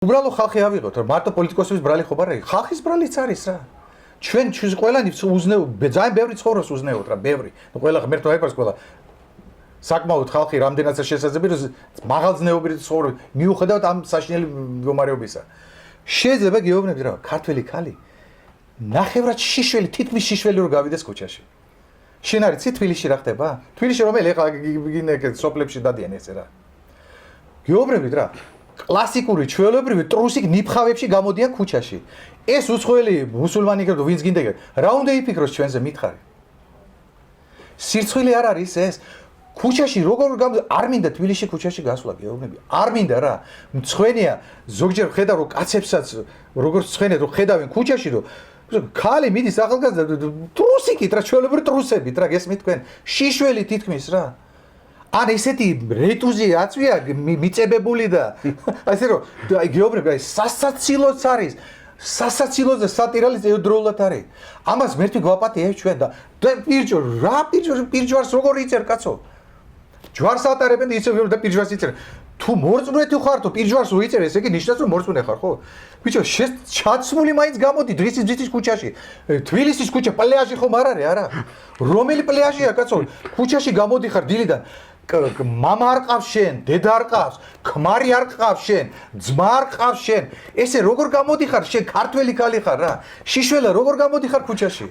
უბრალო ხალხი ავიღოთ, რომ მარტო პოლიტიკოსების ბრალი ხო არა, ხალხის ბრალიც არის რა. ჩვენ ყველანი ძალიან ბევრი ცხოვრობს უზნეოდ რა, ბევრი. ყველა ღმერთო აიფარს ყველა. საკმაოდ ხალხი რამდენადაც შესაძლებელი რომ მაღალ ზნეობრივ ცხოვრობს, მიუხედავად ამ საშინელი მდგომარეობისა. შეიძლება გეუბნებით რა, ქართველი ქალი ნახევრად შიშველი, თითქმის შიშველი რო გავიდეს ქუჩაში. შენ არის თბილისში რა ხდება? თბილისში რომელი ეხლა გინეკ სოფლებში დადიან ესე რა. გეუბნებით რა. კლასიკური ჩვეულებრივი ტრუსიკ ნიფხავებში გამოდიან ქუჩაში. ეს უცხოელი მუსულმანი იქნება ვინც გინდა, რა უნდა იფიქროს ჩვენზე მითხარი. სირცხვილი არ არის ეს. ქუჩაში როგორ არ მინდა თბილისში ქუჩაში გასვლა, გეუბნები. არ მინდა რა. მცხვენია ზოგჯერ ხედავ რომ კაცებსაც როგორ მცხვენია რომ ხედავენ ქუჩაში რომ ქალი მიდის ახალგაზრდა ტრუსიკით რა, ჩვეულებრივი ტრუსებით რა, გესმით თქვენ? შიშველი თითქმის რა. ან ესეთი რეტუზი აწვია მიწებებული და ასე რომ გეუბნები აი სასაცილოც არის სასაცილოც და სატირალის ერთდროულად არის ამას მერტვი გვაპატიებ ჩვენ და პირჯვარ რა პირჯვარს როგორ იწერ კაცო ჯვარს ატარებენ ისე და პირჯვარს იწერ თუ მორწმუნე თუ ხარ თუ პირჯვარს უიწერ ესე იგი ნიშნავს რომ მორწმუნე ხარ ხო ბიჭო ჩაცმული მაინც გამოდი დღისის ქუჩაში თბილისის ქუჩა პლეაჟი ხომ არ არის არა რომელი პლეაჟია კაცო ქუჩაში გამოდიხარ დილიდან მამა არ ყავს შენ, დედა არ ყავს, ქმარი არ ყავს შენ, ძმა არ ყავს შენ. ესე როგორ გამოდიხარ შენ ქართველი ქალი ხარ რა. შიშველა როგორ გამოდიხარ ქუჩაში?